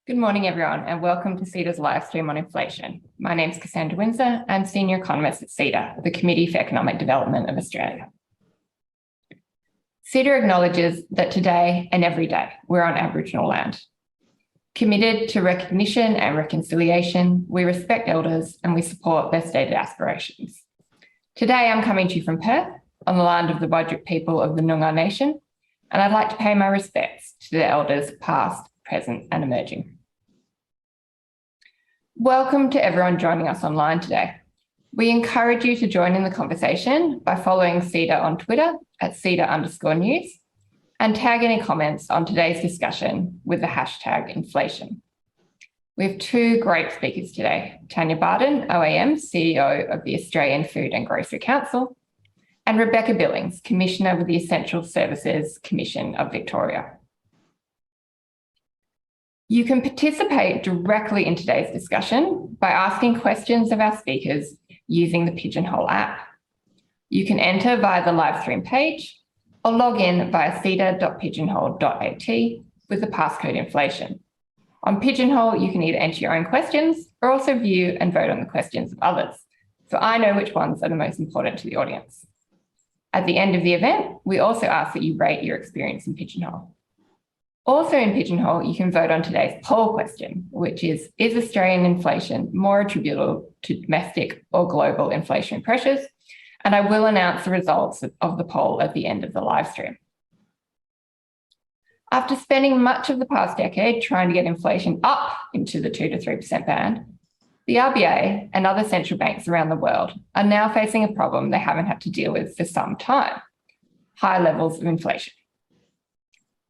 Good morning, everyone, and welcome to CEDA's live stream on inflation. My name is Cassandra Winzar. I'm Senior Economist at CEDA, the Committee for Economic Development of Australia. CEDA acknowledges that today and every day we're on Aboriginal land. Committed to recognition and reconciliation, we respect elders and we support their stated aspirations. Today, I'm coming to you from Perth on the land of the Whadjuk people of the Noongar Nation, and I'd like to pay my respects to the elders past, present and emerging. Welcome to everyone joining us online today. We encourage you to join in the conversation by following CEDA on Twitter at CEDA_news and tag any comments on today's discussion with the hashtag inflation. We have two great speakers today, Tanya Barden, OAM, CEO of the Australian Food and Grocery Council, and Rebecca Billings, Commissioner with the Essential Services Commission of Victoria. You can participate directly in today's discussion by asking questions of our speakers using the Pigeonhole app. You can enter via the live stream page or log in via ceda.pigeonhole.at with the passcode inflation. On Pigeonhole, you can either enter your own questions or also view and vote on the questions of others, so I know which ones are the most important to the audience. At the end of the event, we also ask that you rate your experience in Pigeonhole. Also in Pigeonhole, you can vote on today's poll question, which is Australian inflation more attributable to domestic or global inflationary pressures? And I will announce the results of the poll at the end of the live stream. After spending much of the past decade trying to get inflation up into the 2 to 3% band, the RBA and other central banks around the world are now facing a problem they haven't had to deal with for some time: high levels of inflation.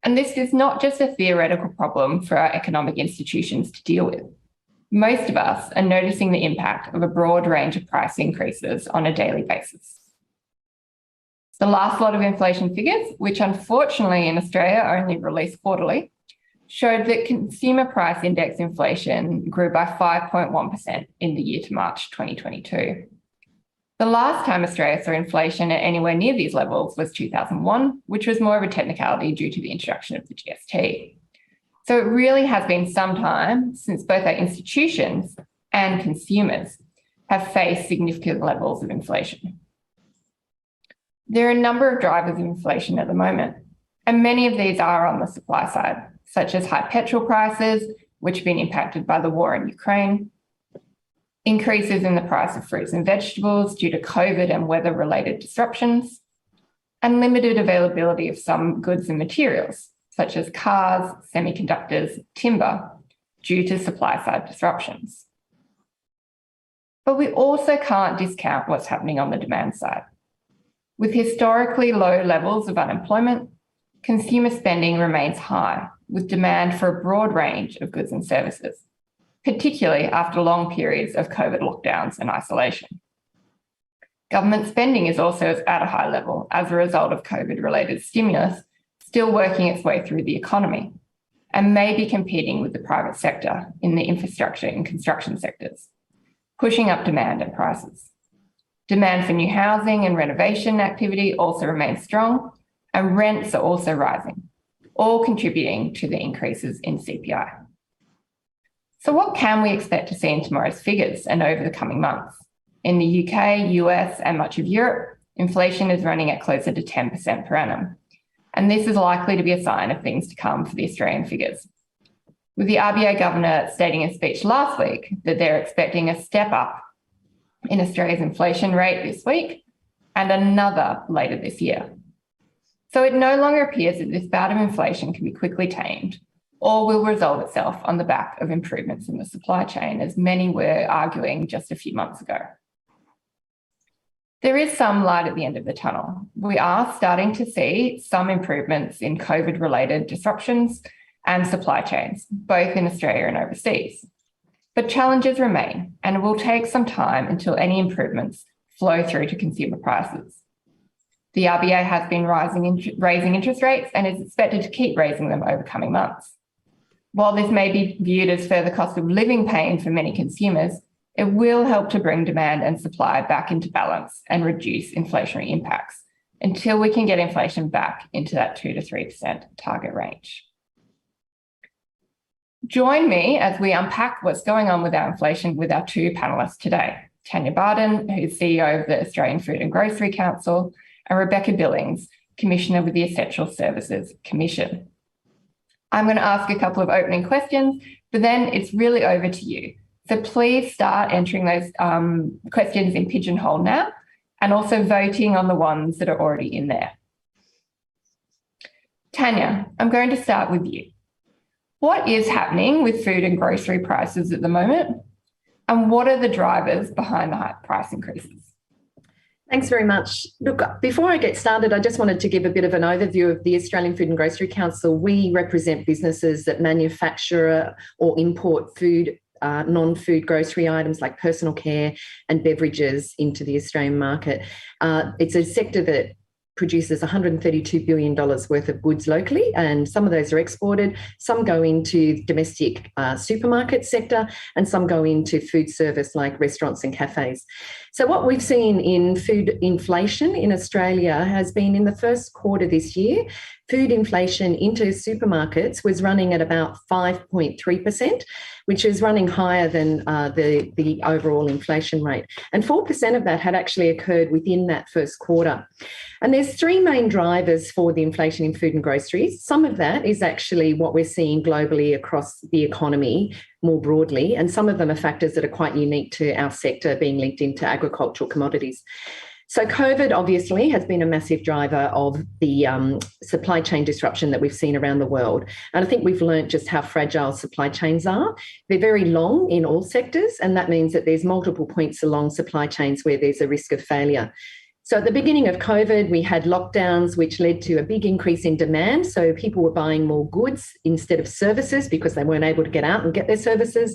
And this is not just a theoretical problem for our economic institutions to deal with. Most of us are noticing the impact of a broad range of price increases on a daily basis. The last lot of inflation figures, which unfortunately in Australia are only released quarterly, showed that consumer price index inflation grew by 5.1% in the year to March 2022. The last time Australia saw inflation at anywhere near these levels was 2001, which was more of a technicality due to the introduction of the GST. So it really has been some time since both our institutions and consumers have faced significant levels of inflation. There are a number of drivers of inflation at the moment, and many of these are on the supply side, such as high petrol prices, which have been impacted by the war in Ukraine, increases in the price of fruits and vegetables due to COVID and weather-related disruptions, and limited availability of some goods and materials, such as cars, semiconductors, timber, due to supply-side disruptions. But we also can't discount what's happening on the demand side. With historically low levels of unemployment, consumer spending remains high, with demand for a broad range of goods and services, particularly after long periods of COVID lockdowns and isolation. Government spending is also at a high level as a result of COVID-related stimulus still working its way through the economy and may be competing with the private sector in the infrastructure and construction sectors, pushing up demand and prices. Demand for new housing and renovation activity also remains strong, and rents are also rising, all contributing to the increases in CPI. So what can we expect to see in tomorrow's figures and over the coming months? In the UK, US, and much of Europe, inflation is running at closer to 10% per annum. And this is likely to be a sign of things to come for the Australian figures, with the RBA governor stating in a speech last week that they're expecting a step up in Australia's inflation rate this week and another later this year. So it no longer appears that this bout of inflation can be quickly tamed or will resolve itself on the back of improvements in the supply chain, as many were arguing just a few months ago. There is some light at the end of the tunnel. We are starting to see some improvements in COVID-related disruptions and supply chains, both in Australia and overseas. But challenges remain, and it will take some time until any improvements flow through to consumer prices. The RBA has been raising interest rates and is expected to keep raising them over coming months. While this may be viewed as further cost of living pain for many consumers, it will help to bring demand and supply back into balance and reduce inflationary impacts until we can get inflation back into that 2 to 3% target range. Join me as we unpack what's going on with our inflation with our two panellists today, Tanya Barden, who's CEO of the Australian Food and Grocery Council, and Rebecca Billings, Commissioner with the Essential Services Commission. I'm going to ask a couple of opening questions, but then it's really over to you. So please start entering those questions in Pigeonhole now, and also voting on the ones that are already in there. Tanya, I'm going to start with you. What is happening with food and grocery prices at the moment? And what are the drivers behind the high price increases? Thanks very much. Look, before I get started, I just wanted to give a bit of an overview of the Australian Food and Grocery Council. We represent businesses that manufacture or import food, non-food grocery items like personal care and beverages into the Australian market. It's a sector that produces $132 billion worth of goods locally, and some of those are exported, some go into domestic supermarket sector, and some go into food service like restaurants and cafes. So what we've seen in food inflation in Australia has been in the first quarter this year, food inflation into supermarkets was running at about 5.3%, which is running higher than the overall inflation rate. And 4% of that had actually occurred within that first quarter. And there's three main drivers for the inflation in food and groceries. Some of that is actually what we're seeing globally across the economy more broadly, and some of them are factors that are quite unique to our sector being linked into agricultural commodities. So COVID obviously has been a massive driver of the supply chain disruption that we've seen around the world. And I think we've learned just how fragile supply chains are. They're very long in all sectors, and that means that there's multiple points along supply chains where there's a risk of failure. So at the beginning of COVID, we had lockdowns, which led to a big increase in demand. So people were buying more goods instead of services because they weren't able to get out and get their services.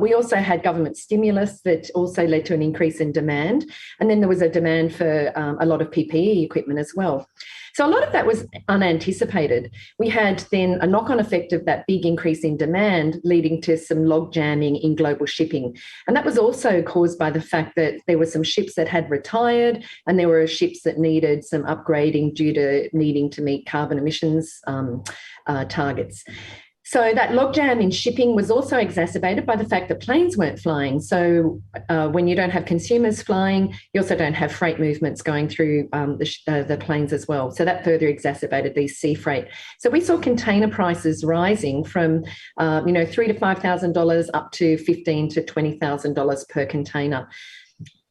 We also had government stimulus that also led to an increase in demand. And then there was a demand for a lot of PPE equipment as well. So a lot of that was unanticipated. We had then a knock-on effect of that big increase in demand leading to some log jamming in global shipping. And that was also caused by the fact that there were some ships that had retired and there were ships that needed some upgrading due to needing to meet carbon emissions targets. So that logjam in shipping was also exacerbated by the fact that planes weren't flying. So when you don't have consumers flying, you also don't have freight movements going through the planes as well. So that further exacerbated these sea freight. So we saw container prices rising from $3,000 to $5,000 up to $15,000 to $20,000 per container.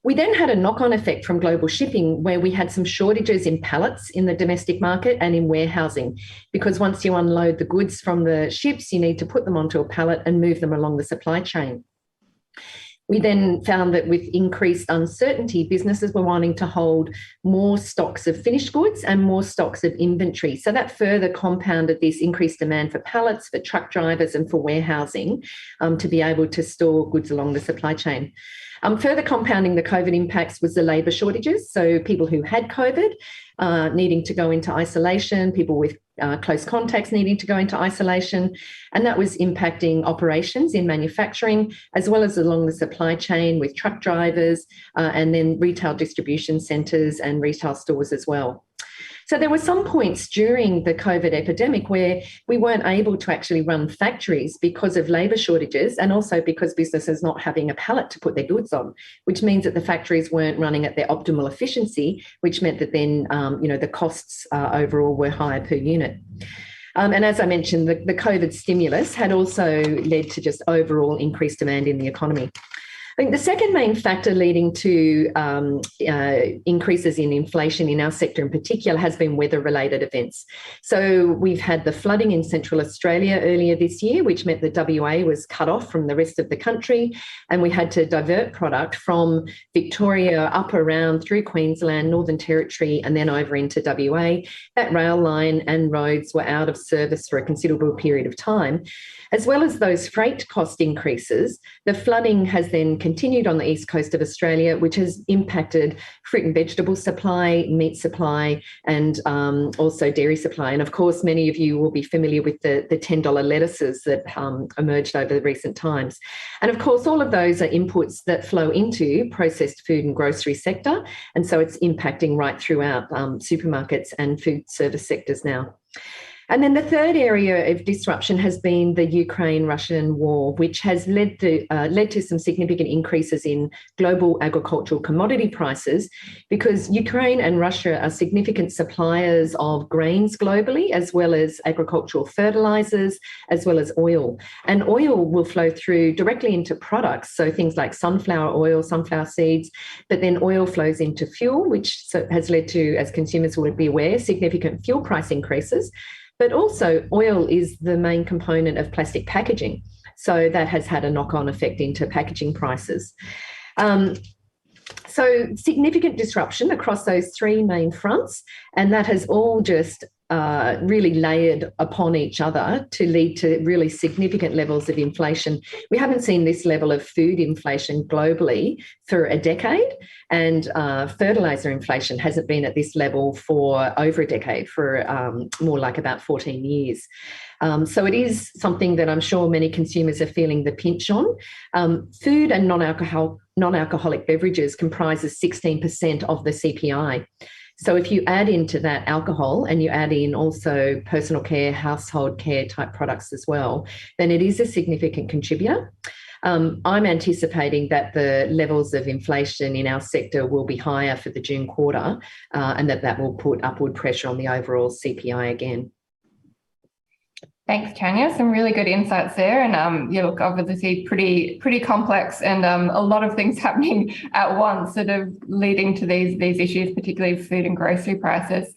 We then had a knock-on effect from global shipping where we had some shortages in pallets in the domestic market and in warehousing, because once you unload the goods from the ships, you need to put them onto a pallet and move them along the supply chain. We then found that with increased uncertainty, businesses were wanting to hold more stocks of finished goods and more stocks of inventory. So that further compounded this increased demand for pallets, for truck drivers and for warehousing to be able to store goods along the supply chain. Further compounding the COVID impacts was the labour shortages. So people who had COVID needing to go into isolation, people with close contacts needing to go into isolation. And that was impacting operations in manufacturing, as well as along the supply chain with truck drivers and then retail distribution centres and retail stores as well. So there were some points during the COVID epidemic where we weren't able to actually run factories because of labour shortages and also because businesses not having a pallet to put their goods on, which means that the factories weren't running at their optimal efficiency, which meant that then, the costs overall were higher per unit. And as I mentioned, the COVID stimulus had also led to just overall increased demand in the economy. I think the second main factor leading to increases in inflation in our sector in particular has been weather-related events. So we've had the flooding in Central Australia earlier this year, which meant that WA was cut off from the rest of the country, and we had to divert product from Victoria up around through Queensland, Northern Territory, and then over into WA. That rail line and roads were out of service for a considerable period of time. As well as those freight cost increases, the flooding has then continued on the east coast of Australia, which has impacted fruit and vegetable supply, meat supply, and also dairy supply. And of course, many of you will be familiar with the $10 lettuces that emerged over the recent times. And of course, all of those are inputs that flow into processed food and grocery sector. And so it's impacting right throughout supermarkets and food service sectors now. And then the third area of disruption has been the Ukraine-Russian war, which has led to some significant increases in global agricultural commodity prices, because Ukraine and Russia are significant suppliers of grains globally, as well as agricultural fertilizers, as well as oil. And oil will flow through directly into products, so things like sunflower oil, sunflower seeds, but then oil flows into fuel, which has led to, as consumers would be aware, significant fuel price increases. But also oil is the main component of plastic packaging. So that has had a knock-on effect into packaging prices. So significant disruption across those three main fronts, and that has all just really layered upon each other to lead to really significant levels of inflation. We haven't seen this level of food inflation globally for a decade, and fertiliser inflation hasn't been at this level for over a decade, for more like about 14 years. So it is something that I'm sure many consumers are feeling the pinch on. Food and non-alcoholic beverages comprises 16% of the CPI. So if you add into that alcohol and you add in also personal care, household care type products as well, then it is a significant contributor. I'm anticipating that the levels of inflation in our sector will be higher for the June quarter, and that will put upward pressure on the overall CPI again. Thanks, Tanya. Some really good insights there. And yeah, look, obviously pretty complex, and a lot of things happening at once that are leading to these issues, particularly food and grocery prices.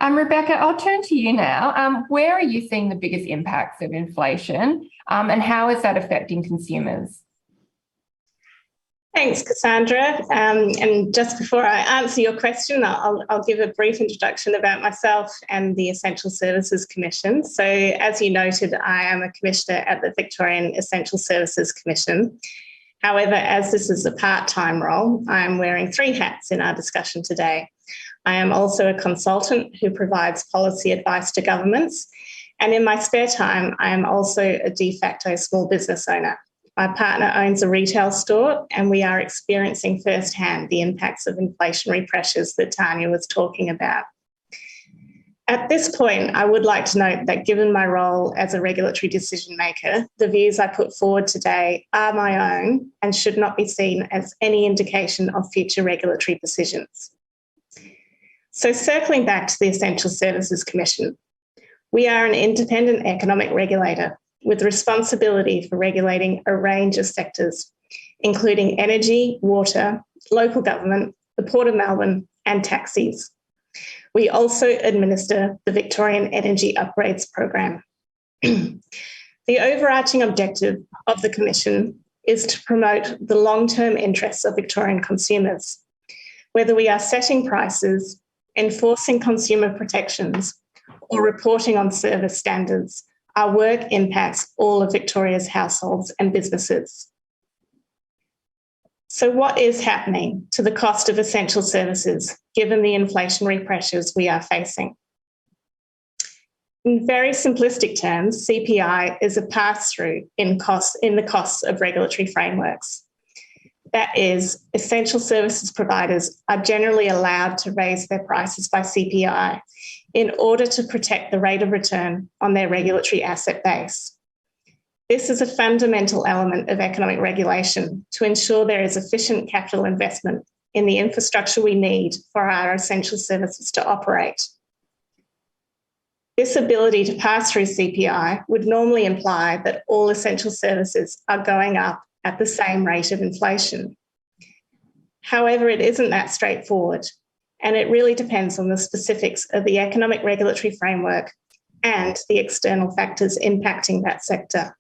Rebecca, I'll turn to you now. Where are you seeing the biggest impacts of inflation, and how is that affecting consumers? Thanks, Cassandra. And just before I answer your question, I'll give a brief introduction about myself and the Essential Services Commission. So as you noted, I am a commissioner at the Victorian Essential Services Commission. However, as this is a part-time role, I'm wearing three hats in our discussion today. I am also a consultant who provides policy advice to governments. And in my spare time, I am also a de facto small business owner. My partner owns a retail store, and we are experiencing firsthand the impacts of inflationary pressures that Tanya was talking about. At this point, I would like to note that given my role as a regulatory decision maker, the views I put forward today are my own and should not be seen as any indication of future regulatory decisions. So circling back to the Essential Services Commission, we are an independent economic regulator with responsibility for regulating a range of sectors, including energy, water, local government, the Port of Melbourne, and taxis. We also administer the Victorian Energy Upgrades Program. The overarching objective of the Commission is to promote the long-term interests of Victorian consumers. Whether we are setting prices, enforcing consumer protections, or reporting on service standards, our work impacts all of Victoria's households and businesses. So what is happening to the cost of essential services given the inflationary pressures we are facing? In very simplistic terms, CPI is a pass-through in the costs of regulatory frameworks. That is, essential services providers are generally allowed to raise their prices by CPI in order to protect the rate of return on their regulatory asset base. This is a fundamental element of economic regulation to ensure there is efficient capital investment in the infrastructure we need for our essential services to operate. This ability to pass through CPI would normally imply that all essential services are going up at the same rate of inflation. However, it isn't that straightforward, and it really depends on the specifics of the economic regulatory framework and the external factors impacting that sector.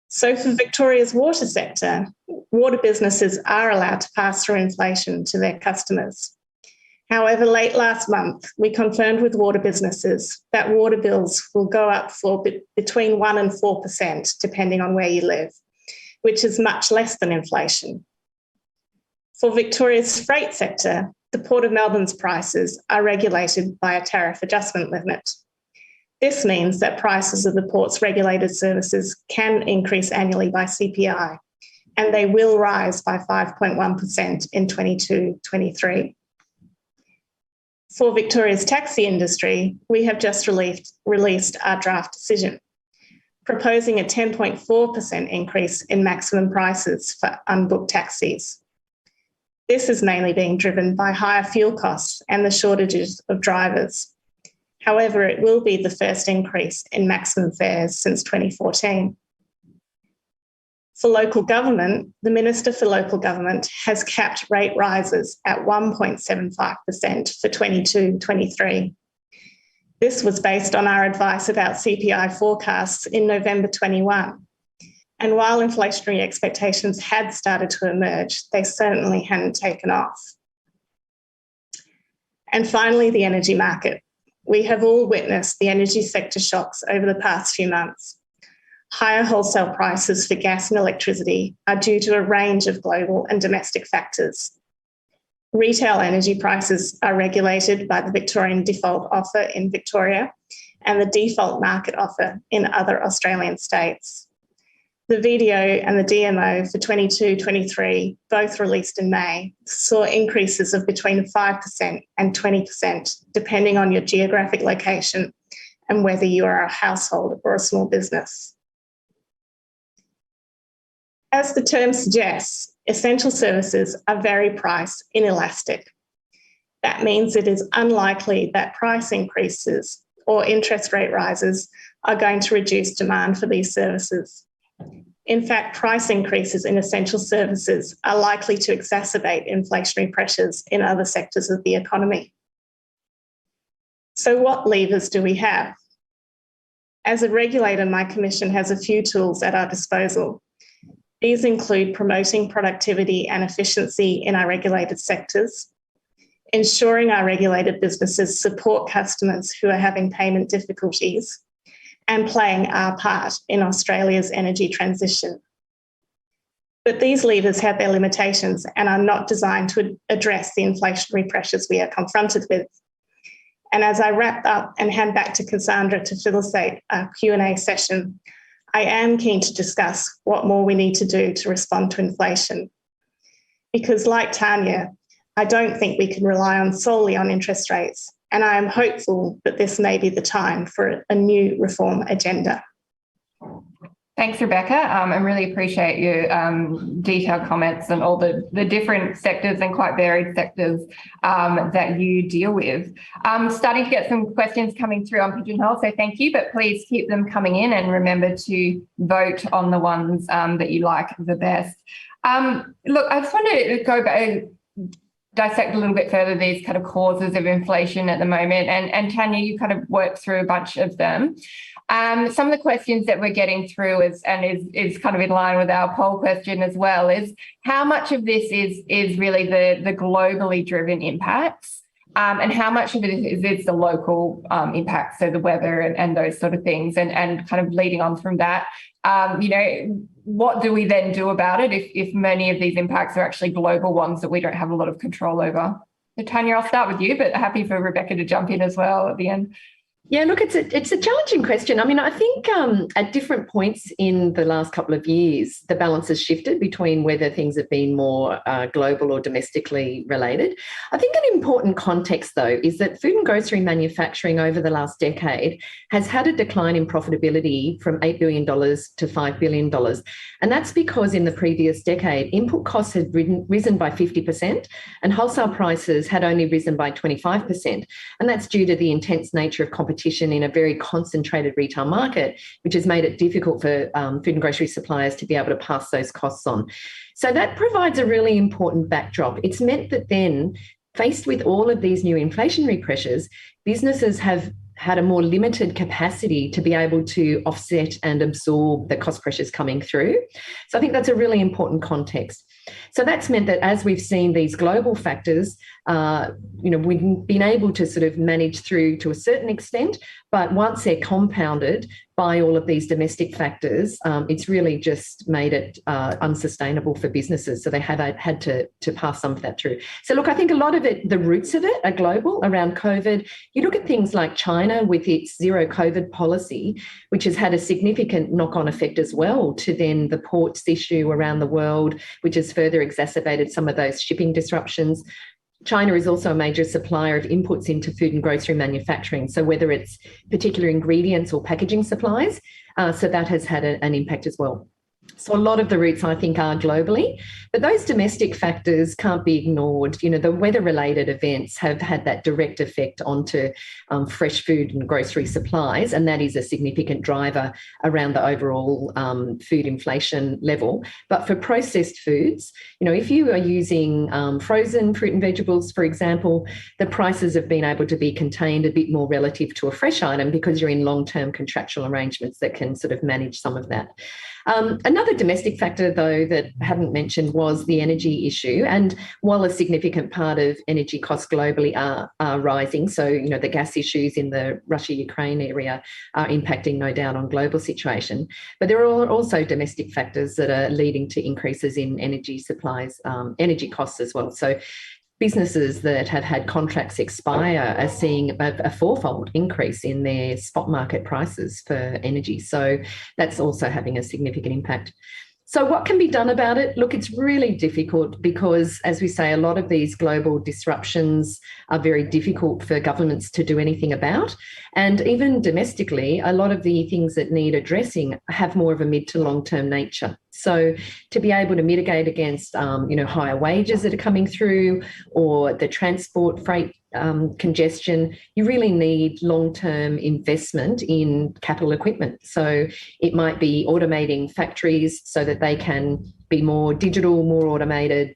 So for Victoria's water sector, water businesses are allowed to pass through inflation to their customers. However, late last month, we confirmed with water businesses that water bills will go up for between 1% and 4%, depending on where you live, which is much less than inflation. For Victoria's freight sector, the Port of Melbourne's prices are regulated by a tariff adjustment limit. This means that prices of the port's regulated services can increase annually by CPI, and they will rise by 5.1% in 22-23. For Victoria's taxi industry, we have just released our draft decision, proposing a 10.4% increase in maximum prices for unbooked taxis. This is mainly being driven by higher fuel costs and the shortages of drivers. However, it will be the first increase in maximum fares since 2014. For local government, the Minister for Local Government has capped rate rises at 1.75% for 22-23. This was based on our advice about CPI forecasts in November 21. And while inflationary expectations had started to emerge, they certainly hadn't taken off. And finally, the energy market. We have all witnessed the energy sector shocks over the past few months. Higher wholesale prices for gas and electricity are due to a range of global and domestic factors. Retail energy prices are regulated by the Victorian default offer in Victoria and the default market offer in other Australian states. The VDO and the DMO for 22-23, both released in May, saw increases of between 5% and 20%, depending on your geographic location and whether you are a household or a small business. As the term suggests, essential services are very price inelastic. That means it is unlikely that price increases or interest rate rises are going to reduce demand for these services. In fact, price increases in essential services are likely to exacerbate inflationary pressures in other sectors of the economy. So what levers do we have? As a regulator, my commission has a few tools at our disposal. These include promoting productivity and efficiency in our regulated sectors, ensuring our regulated businesses support customers who are having payment difficulties, and playing our part in Australia's energy transition. But these levers have their limitations and are not designed to address the inflationary pressures we are confronted with. And as I wrap up and hand back to Cassandra to facilitate our Q&A session, I am keen to discuss what more we need to do to respond to inflation. Because like Tanya, I don't think we can rely solely on interest rates, and I am hopeful that this may be the time for a new reform agenda. Thanks, Rebecca. I really appreciate your detailed comments and all the different sectors and quite varied sectors that you deal with. Starting to get some questions coming through on Pigeonhole, so thank you, but please keep them coming in and remember to vote on the ones that you like the best. Look, I just want to go back, dissect a little bit further these kind of causes of inflation at the moment. And Tanya, you kind of worked through a bunch of them. Some of the questions that we're getting through is kind of in line with our poll question as well, is how much of this is really the globally driven impacts, and how much of it is the local impacts, so the weather and those sort of things, and kind of leading on from that, what do we then do about it if many of these impacts are actually global ones that we don't have a lot of control over? So Tanya, I'll start with you, but happy for Rebecca to jump in as well at the end. Yeah, look, it's a challenging question. I mean, I think at different points in the last couple of years, the balance has shifted between whether things have been more global or domestically related. I think an important context, though, is that food and grocery manufacturing over the last decade has had a decline in profitability from $8 billion to $5 billion. And that's because in the previous decade, input costs had risen by 50% and wholesale prices had only risen by 25%. And that's due to the intense nature of competition in a very concentrated retail market, which has made it difficult for food and grocery suppliers to be able to pass those costs on. So that provides a really important backdrop. It's meant that then, faced with all of these new inflationary pressures, businesses have had a more limited capacity to be able to offset and absorb the cost pressures coming through. So I think that's a really important context. So that's meant that as we've seen these global factors, we've been able to sort of manage through to a certain extent, but once they're compounded by all of these domestic factors, it's really just made it unsustainable for businesses. So they have had to pass some of that through. So look, I think a lot of it, the roots of it are global around COVID. You look at things like China with its zero COVID policy, which has had a significant knock-on effect as well to then the ports issue around the world, which has further exacerbated some of those shipping disruptions. China is also a major supplier of inputs into food and grocery manufacturing. So whether it's particular ingredients or packaging supplies, so that has had an impact as well. So a lot of the routes, I think, are globally, but those domestic factors can't be ignored. You know, the weather-related events have had that direct effect onto fresh food and grocery supplies, and that is a significant driver around the overall food inflation level. But for processed foods, you know, if you are using frozen fruit and vegetables, for example, the prices have been able to be contained a bit more relative to a fresh item because you're in long-term contractual arrangements that can sort of manage some of that. Another domestic factor, though, that I hadn't mentioned was the energy issue. And while a significant part of energy costs globally are rising, so, you know, the gas issues in the Russia-Ukraine area are impacting, no doubt, on global situation. But there are also domestic factors that are leading to increases in energy supplies, energy costs as well. So businesses that have had contracts expire are seeing a fourfold increase in their spot market prices for energy. So that's also having a significant impact. So what can be done about it? Look, it's really difficult because, as we say, a lot of these global disruptions are very difficult for governments to do anything about. And even domestically, a lot of the things that need addressing have more of a mid to long-term nature. So to be able to mitigate against, you know, higher wages that are coming through or the transport freight congestion, you really need long-term investment in capital equipment. So it might be automating factories so that they can be more digital, more automated,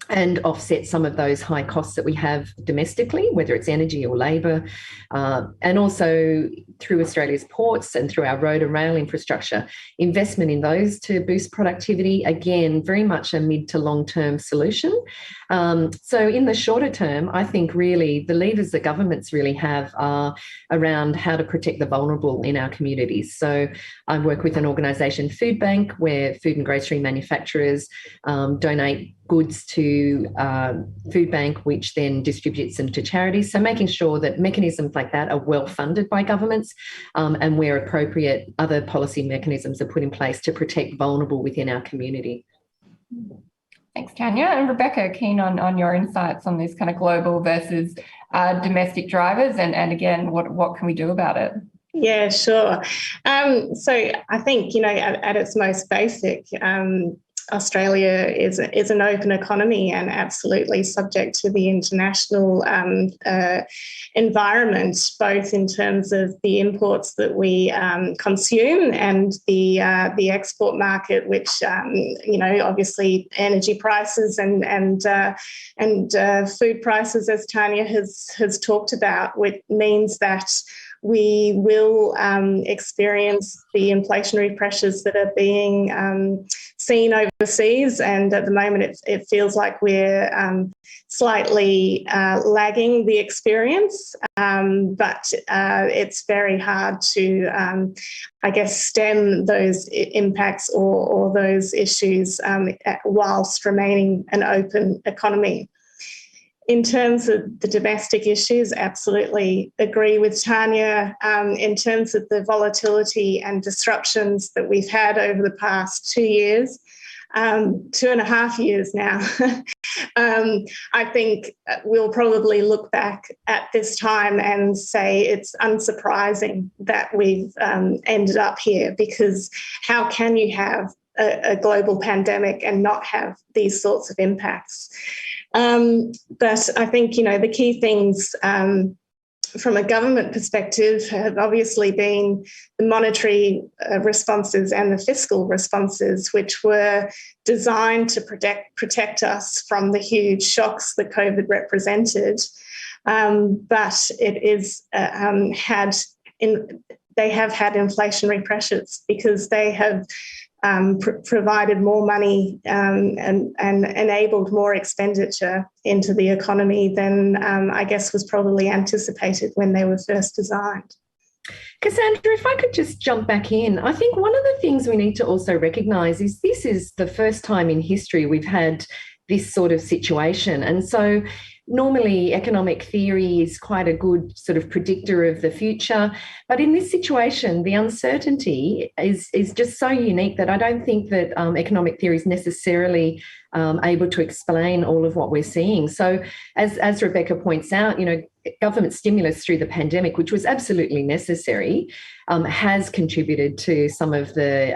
and offset some of those high costs that we have domestically, whether it's energy or labour, and also through Australia's ports and through our road and rail infrastructure, investment in those to boost productivity, again, very much a mid to long-term solution. So in the shorter term, I think really the levers that governments really have are around how to protect the vulnerable in our communities. So I work with an organisation, Food Bank, where food and grocery manufacturers donate goods to Food Bank, which then distributes them to charities. So making sure that mechanisms like that are well funded by governments, and where appropriate, other policy mechanisms are put in place to protect vulnerable within our community. Thanks, Tanya. And Rebecca, keen on your insights on this kind of global versus domestic drivers, and again, what can we do about it? Yeah, sure. So I think, you know, at its most basic, Australia is an open economy and absolutely subject to the international environment, both in terms of the imports that we consume and the export market, which you know, obviously energy prices and food prices, as Tanya has talked about, which means that we will experience the inflationary pressures that are being seen overseas. And at the moment, it feels like we're slightly lagging the experience, but it's very hard to, I guess, stem those impacts or those issues whilst remaining an open economy. In terms of the domestic issues, absolutely agree with Tanya. In terms of the volatility and disruptions that we've had over the past 2 years, 2.5 years now, I think we'll probably look back at this time and say it's unsurprising that we've ended up here, because how can you have a global pandemic and not have these sorts of impacts? But I think, you know, the key things from a government perspective have obviously been the monetary responses and the fiscal responses, which were designed to protect us from the huge shocks that COVID represented. But it is they have had inflationary pressures because they have provided more money and enabled more expenditure into the economy than I guess was probably anticipated when they were first designed. Cassandra, if I could just jump back in, I think one of the things we need to also recognise is this is the first time in history we've had this sort of situation. And so normally economic theory is quite a good sort of predictor of the future. But in this situation, the uncertainty is just so unique that I don't think that economic theory is necessarily able to explain all of what we're seeing. So as Rebecca points out, government stimulus through the pandemic, which was absolutely necessary, has contributed to some of the,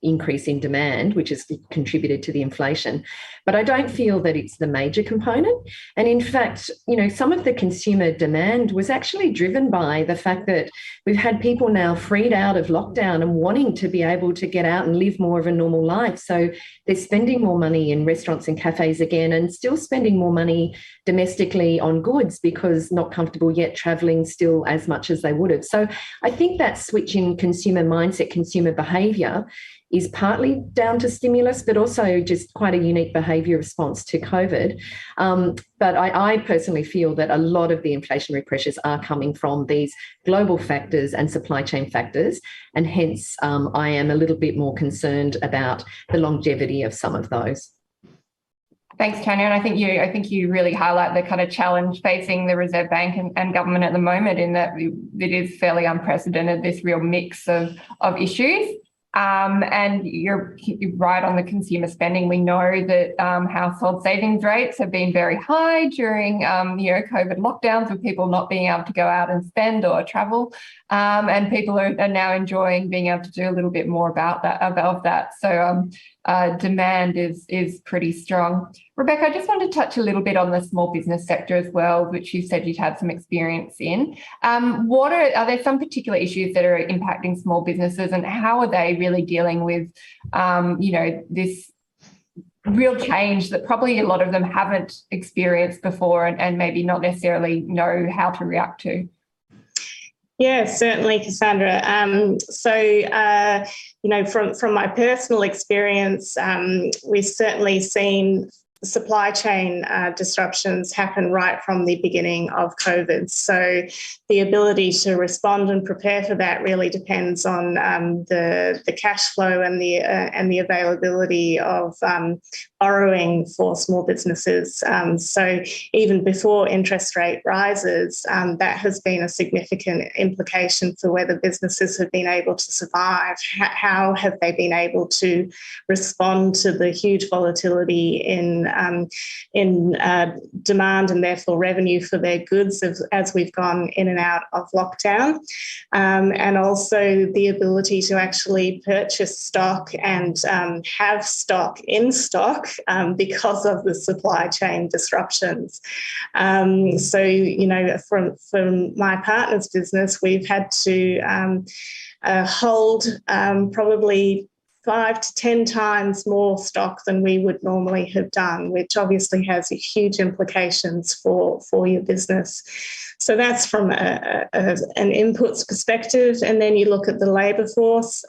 increase in demand, which has contributed to the inflation. But I don't feel that it's the major component. And in fact, some of the consumer demand was actually driven by the fact that we've had people now freed out of lockdown and wanting to be able to get out and live more of a normal life. So they're spending more money in restaurants and cafes again, and still spending more money domestically on goods because not comfortable yet travelling still as much as they would have. So I think that switch in consumer mindset, consumer behaviour is partly down to stimulus, but also just quite a unique behaviour response to COVID. But I personally feel that a lot of the inflationary pressures are coming from these global factors and supply chain factors, and hence I am a little bit more concerned about the longevity of some of those. Thanks, Tanya. And I think you really highlight the kind of challenge facing the Reserve Bank and government at the moment, in that it is fairly unprecedented, this real mix of issues. And you're right on the consumer spending. We know that household savings rates have been very high during COVID lockdowns, with people not being able to go out and spend or travel, and people are now enjoying being able to do a little bit more about that. So demand is pretty strong. Rebecca, I just wanted to touch a little bit on the small business sector as well, which you said you'd had some experience in. Are there some particular issues that are impacting small businesses, and how are they really dealing with, this real change that probably a lot of them haven't experienced before and maybe not necessarily know how to react to? Yeah, certainly, Cassandra. From my personal experience, we've certainly seen supply chain disruptions happen right from the beginning of COVID. So the ability to respond and prepare for that really depends on the cash flow and the availability of borrowing for small businesses. So even before interest rate rises, that has been a significant implication for whether businesses have been able to survive. How have they been able to respond to the huge volatility in demand and therefore revenue for their goods as we've gone in and out of lockdown, and also the ability to actually purchase stock and have stock in stock because of the supply chain disruptions. From my partner's business, we've had to hold probably 5 to 10 times more stock than we would normally have done, which obviously has huge implications for your business. So that's from an inputs perspective. And then you look at the labour force.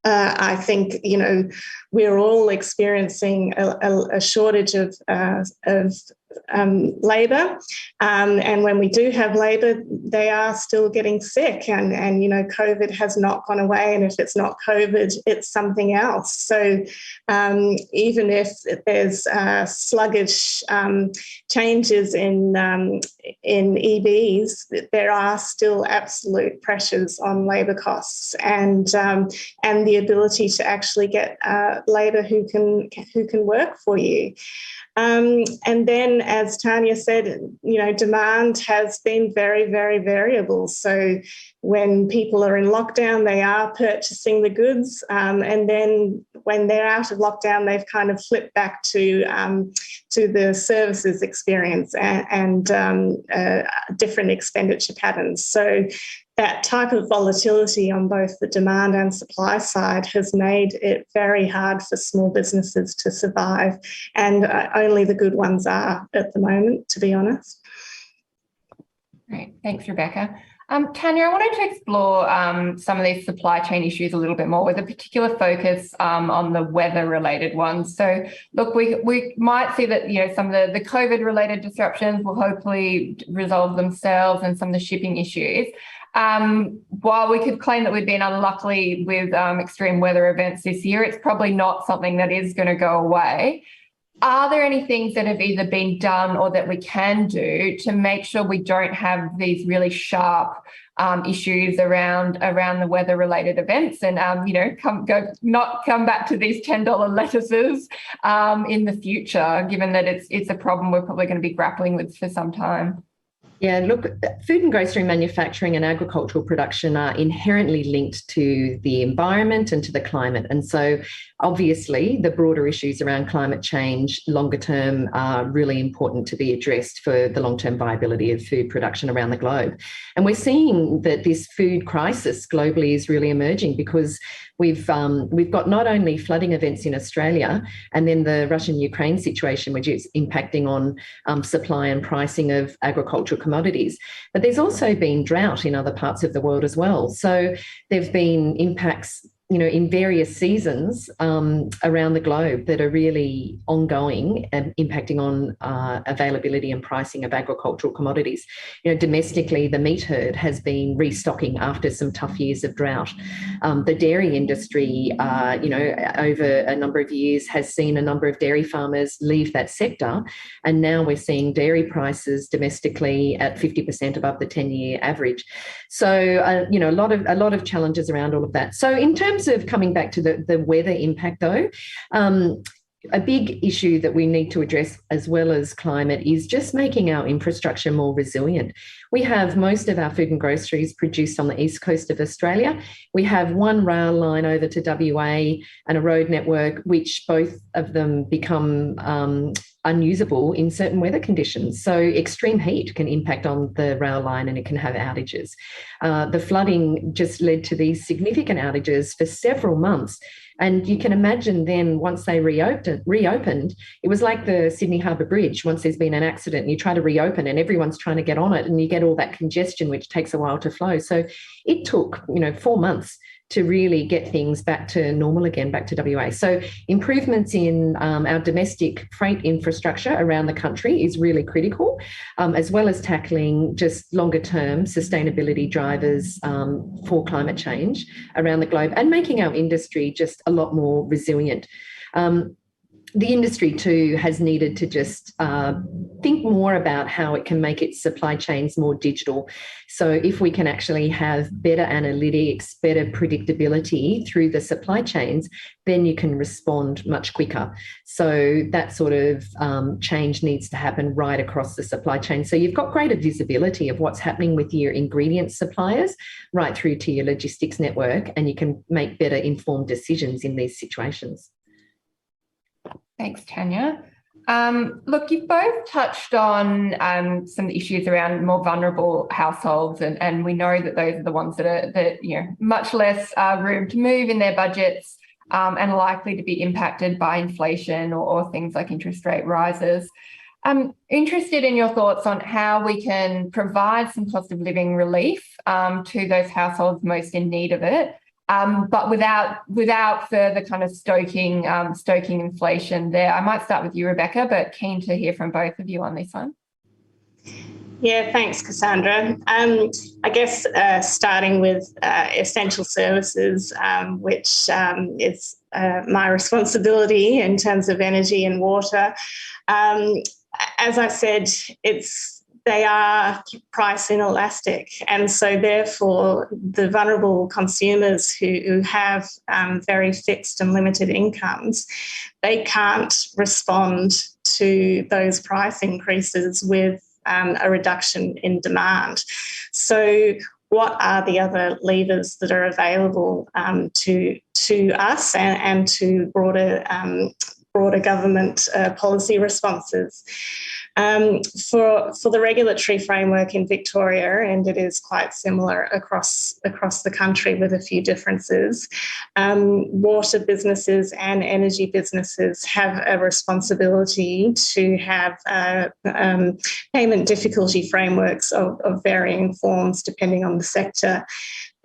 I think, we're all experiencing a shortage of labour. And when we do have labour, they are still getting sick. And COVID has not gone away. And if it's not COVID, it's something else. So even if there's sluggish changes in EBs, there are still absolute pressures on labour costs and the ability to actually get labour who can work for you. And then, as Tanya said, demand has been very, very variable. So when people are in lockdown, they are purchasing the goods. And then when they're out of lockdown, they've kind of flipped back to the services experience and different expenditure patterns. So that type of volatility on both the demand and supply side has made it very hard for small businesses to survive. And only the good ones are at the moment, to be honest. Great. Thanks, Rebecca. Tanya, I wanted to explore some of these supply chain issues a little bit more, with a particular focus on the weather-related ones. So, look, we might see that some of the COVID-related disruptions will hopefully resolve themselves, and some of the shipping issues. While we could claim that we've been unlucky with extreme weather events this year, it's probably not something that is going to go away. are there any things that have either been done or that we can do to make sure we don't have these really sharp issues around the weather-related events, and come back to these $10 lettuces in the future, given that it's a problem we're probably going to be grappling with for some time? Yeah, look, food and grocery manufacturing and agricultural production are inherently linked to the environment and to the climate. And so obviously the broader issues around climate change longer term are really important to be addressed for the long-term viability of food production around the globe. And we're seeing that this food crisis globally is really emerging because we've got not only flooding events in Australia and then the Russian-Ukraine situation, which is impacting on supply and pricing of agricultural commodities, but there's also been drought in other parts of the world as well. So there've been impacts in various seasons around the globe that are really ongoing and impacting on availability and pricing of agricultural commodities. Domestically, the meat herd has been restocking after some tough years of drought. The dairy industry, over a number of years has seen a number of dairy farmers leave that sector, and now we're seeing dairy prices domestically at 50% above the 10-year average. So, a lot of challenges around all of that. So, in terms of coming back to the weather impact, though, a big issue that we need to address as well as climate is just making our infrastructure more resilient. We have most of our food and groceries produced on the east coast of Australia. We have one rail line over to WA and a road network, which both of them become unusable in certain weather conditions. So extreme heat can impact on the rail line and it can have outages. The flooding just led to these significant outages for several months. And you can imagine then once they reopened, it was like the Sydney Harbour Bridge. Once there's been an accident and you try to reopen and everyone's trying to get on it and you get all that congestion, which takes a while to flow. So it took, 4 months to really get things back to normal again, back to WA. So improvements in our domestic freight infrastructure around the country is really critical, as well as tackling just longer term sustainability drivers for climate change around the globe and making our industry just a lot more resilient. The industry too has needed to just think more about how it can make its supply chains more digital. So if we can actually have better analytics, better predictability through the supply chains, then you can respond much quicker. So that sort of change needs to happen right across the supply chain. So you've got greater visibility of what's happening with your ingredient suppliers right through to your logistics network, and you can make better informed decisions in these situations. Thanks, Tanya. Look, you've both touched on some issues around more vulnerable households, and we know that those are the ones that are much less room to move in their budgets and likely to be impacted by inflation or things like interest rate rises. I'm interested in your thoughts on how we can provide some cost of living relief to those households most in need of it. But without further kind of stoking inflation there. I might start with you, Rebecca, but keen to hear from both of you on this one. Yeah, thanks, Cassandra. I guess starting with essential services, which is my responsibility in terms of energy and water. As I said, they are price inelastic, and so therefore the vulnerable consumers who have very fixed and limited incomes, they can't respond to those price increases with a reduction in demand. So what are the other levers that are available to us and to broader government policy responses? For the regulatory framework in Victoria, and it is quite similar across the country with a few differences, water businesses and energy businesses have a responsibility to have payment difficulty frameworks of varying forms depending on the sector.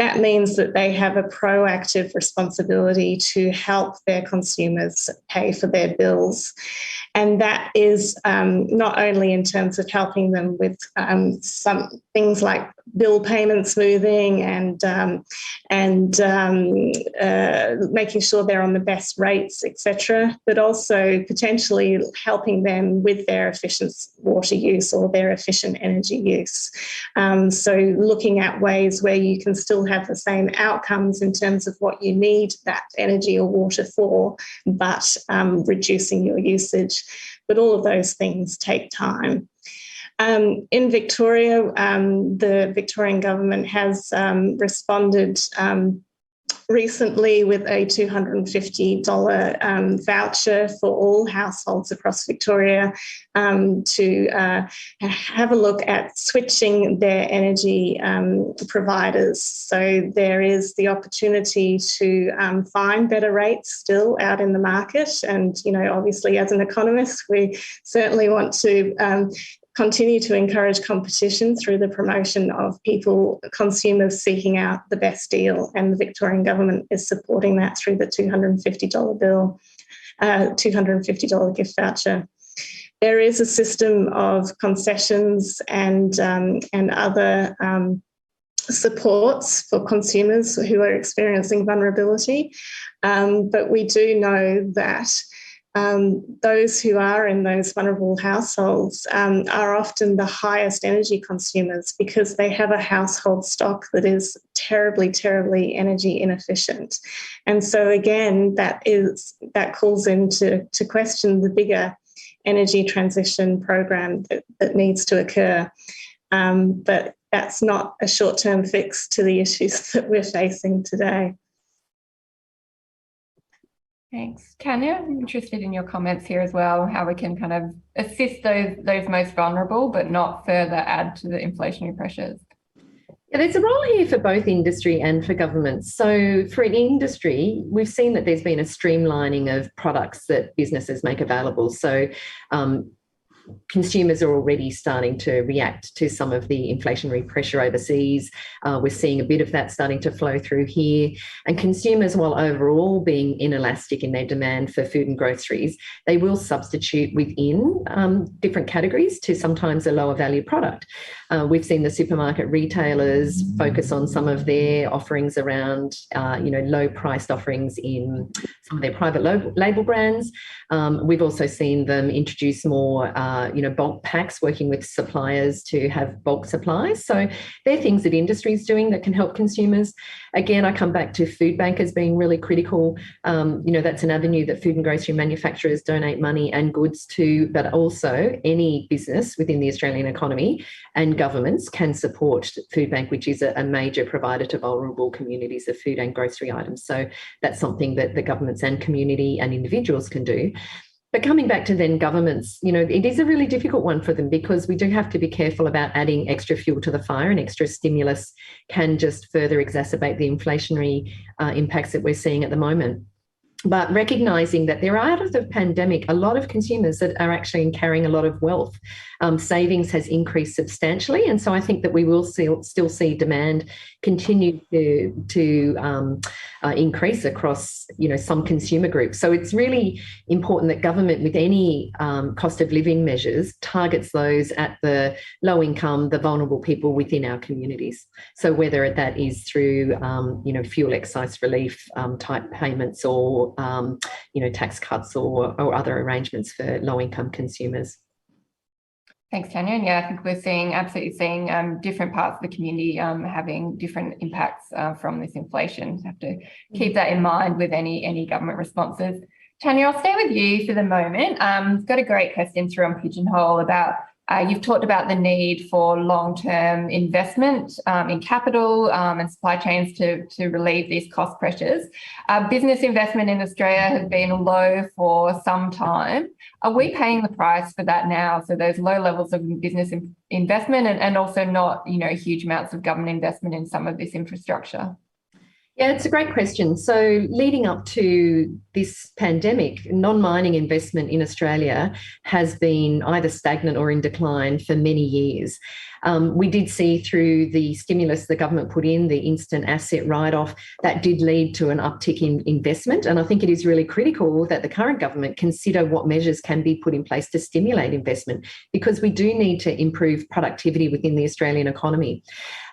That means that they have a proactive responsibility to help their consumers pay for their bills. And that is not only in terms of helping them with some things like bill payment smoothing and making sure they're on the best rates, etc., but also potentially helping them with their efficient water use or their efficient energy use. So looking at ways where you can still have the same outcomes in terms of what you need that energy or water for, but reducing your usage. But all of those things take time. In Victoria, the Victorian government has responded recently with a $250 voucher for all households across Victoria to have a look at switching their energy providers. So there is the opportunity to find better rates still out in the market. And, you know, obviously as an economist, we certainly want to continue to encourage competition through the promotion of consumers seeking out the best deal. And the Victorian government is supporting that through the $250 bill, $250 gift voucher. There is a system of concessions and other supports for consumers who are experiencing vulnerability. But we do know that those who are in those vulnerable households are often the highest energy consumers because they have a household stock that is terribly, terribly energy inefficient. And so again, that calls into question the bigger energy transition program that needs to occur. But that's not a short-term fix to the issues that we're facing today. Thanks. Tanya, I'm interested in your comments here as well, how we can kind of assist those most vulnerable, but not further add to the inflationary pressures. Yeah, there's a role here for both industry and for government. So for an industry, we've seen that there's been a streamlining of products that businesses make available. So consumers are already starting to react to some of the inflationary pressure overseas. We're seeing a bit of that starting to flow through here. And consumers, while overall being inelastic in their demand for food and groceries, they will substitute within different categories to sometimes a lower value product. We've seen the supermarket retailers focus on some of their offerings around, low priced offerings in some of their private label brands. We've also seen them introduce more bulk packs, working with suppliers to have bulk supplies. So they're things that industry is doing that can help consumers. Again, I come back to food bankers being really critical. That's an avenue that food and grocery manufacturers donate money and goods to, but also any business within the Australian economy and governments can support Food Bank, which is a major provider to vulnerable communities of food and grocery items. So that's something that the governments and community and individuals can do. But coming back to then governments, it is a really difficult one for them because we do have to be careful about adding extra fuel to the fire, and extra stimulus can just further exacerbate the inflationary impacts that we're seeing at the moment. But recognising that there are, out of the pandemic, a lot of consumers that are actually carrying a lot of wealth. Savings has increased substantially, and so I think that we will still see demand continue to increase across some consumer groups. So it's really important that government, with any cost of living measures, targets those at the low income, the vulnerable people within our communities. So whether that is through fuel excise relief type payments, or tax cuts, or other arrangements for low income consumers. Thanks, Tanya. And yeah, I think we're absolutely seeing different parts of the community having different impacts from this inflation. Have to keep that in mind with any government responses. Tanya, I'll stay with you for the moment. Got a great question through on Pigeonhole about you've talked about the need for long-term investment in capital and supply chains to relieve these cost pressures. Business investment in Australia has been low for some time. Are we paying the price for that now? So those low levels of business investment and also not, huge amounts of government investment in some of this infrastructure? Yeah, it's a great question. So leading up to this pandemic, non-mining investment in Australia has been either stagnant or in decline for many years. We did see through the stimulus the government put in, the instant asset write-off, that did lead to an uptick in investment. And I think it is really critical that the current government consider what measures can be put in place to stimulate investment, because we do need to improve productivity within the Australian economy.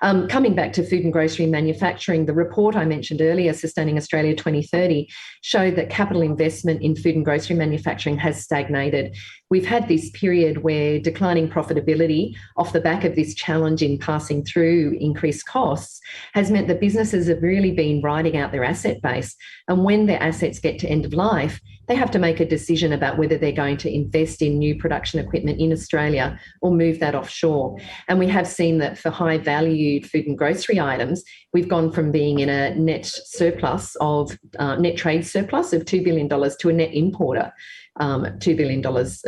Coming back to food and grocery manufacturing, the report I mentioned earlier, Sustaining Australia 2030, showed that capital investment in food and grocery manufacturing has stagnated. We've had this period where declining profitability off the back of this challenge in passing through increased costs has meant that businesses have really been riding out their asset base. And when their assets get to end of life, they have to make a decision about whether they're going to invest in new production equipment in Australia or move that offshore. And we have seen that for high valued food and grocery items, we've gone from being in a net surplus of net trade surplus of $2 billion to a net importer, $2 billion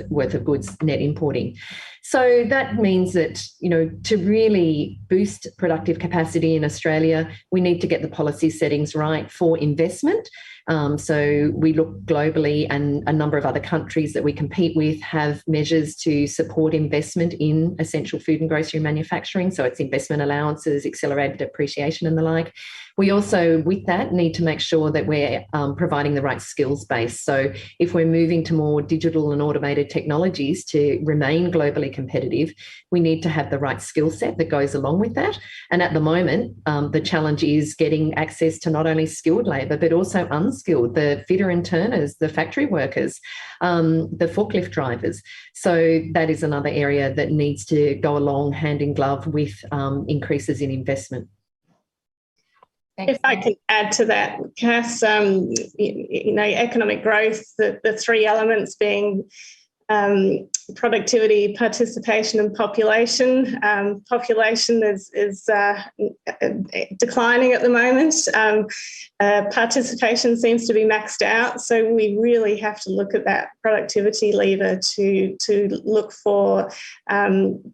worth of goods net importing. So that means that, to really boost productive capacity in Australia, we need to get the policy settings right for investment. So we look globally, and a number of other countries that we compete with have measures to support investment in essential food and grocery manufacturing. So it's investment allowances, accelerated depreciation and the like. We also, with that, need to make sure that we're providing the right skills base. So if we're moving to more digital and automated technologies to remain globally competitive, we need to have the right skill set that goes along with that. And at the moment, the challenge is getting access to not only skilled labour, but also unskilled, the fitter and turners, the factory workers, the forklift drivers. So that is another area that needs to go along hand in glove with increases in investment. Thanks, if I can add to that, Cass, economic growth, the three elements being productivity, participation, and population. Population is declining at the moment. Participation seems to be maxed out. So we really have to look at that productivity lever to look for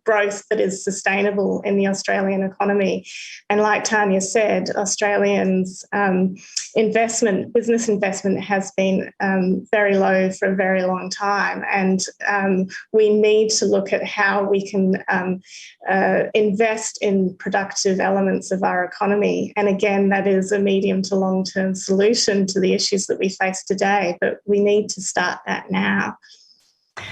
growth that is sustainable in the Australian economy. And like Tanya said, Australians' business investment has been very low for a very long time. And we need to look at how we can invest in productive elements of our economy. And again, that is a medium to long-term solution to the issues that we face today, but we need to start that now.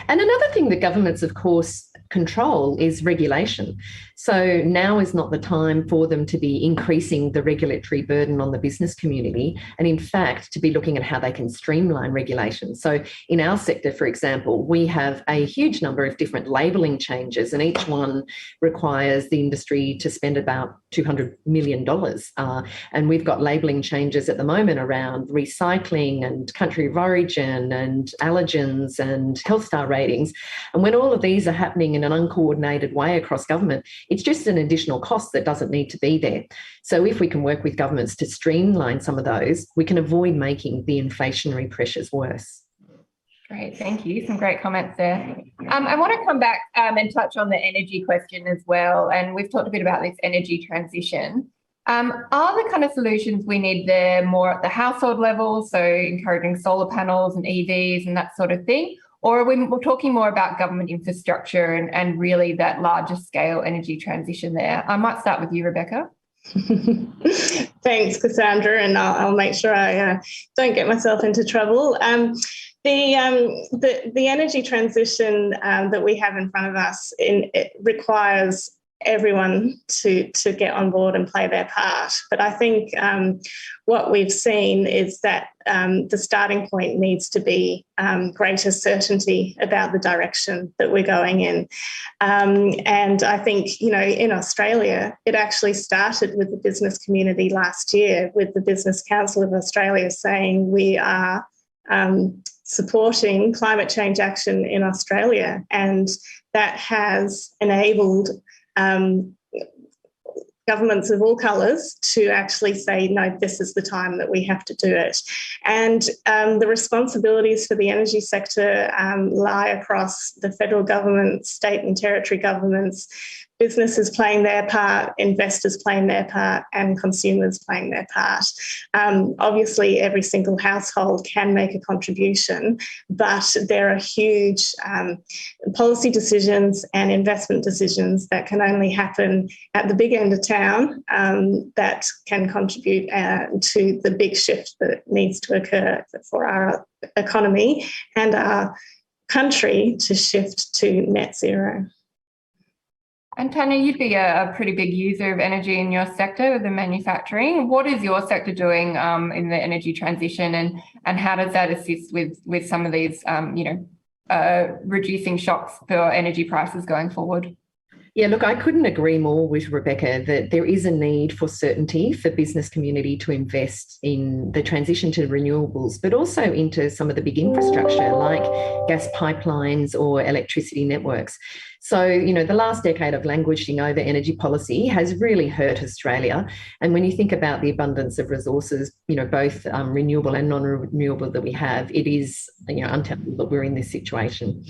And another thing that governments, of course, control is regulation. So now is not the time for them to be increasing the regulatory burden on the business community, and in fact to be looking at how they can streamline regulation. So in our sector, for example, we have a huge number of different labelling changes, and each one requires the industry to spend about $200 million. And we've got labelling changes at the moment around recycling and country of origin and allergens and health star ratings. And when all of these are happening in an uncoordinated way across government, it's just an additional cost that doesn't need to be there. So if we can work with governments to streamline some of those, we can avoid making the inflationary pressures worse. Great, thank you. Some great comments there. I want to come back and touch on the energy question as well. And we've talked a bit about this energy transition. Are the kind of solutions we need there more at the household level, so encouraging solar panels and EVs and that sort of thing? Or are we talking more about government infrastructure and really that larger scale energy transition there? I might start with you, Rebecca. Thanks, Cassandra, and I'll make sure I don't get myself into trouble. The energy transition that we have in front of us, it requires everyone to get on board and play their part. But I think what we've seen is that the starting point needs to be greater certainty about the direction that we're going in. And I think, in Australia, it actually started with the business community last year, with the Business Council of Australia saying we are supporting climate change action in Australia. And that has enabled governments of all colours to actually say, no, this is the time that we have to do it. And the responsibilities for the energy sector lie across the federal government, state and territory governments, businesses playing their part, investors playing their part, and consumers playing their part. Obviously, every single household can make a contribution, but there are huge policy decisions and investment decisions that can only happen at the big end of town that can contribute to the big shift that needs to occur for our economy and our country to shift to net zero. And Tanya, you'd be a pretty big user of energy in your sector, the manufacturing. What is your sector doing in the energy transition, and how does that assist with some of these, reducing shocks for energy prices going forward? Yeah, look, I couldn't agree more with Rebecca that there is a need for certainty for business community to invest in the transition to renewables, but also into some of the big infrastructure like gas pipelines or electricity networks. So, the last decade of languishing over energy policy has really hurt Australia. And when you think about the abundance of resources, both renewable and non-renewable that we have, it is, untenable that we're in this situation.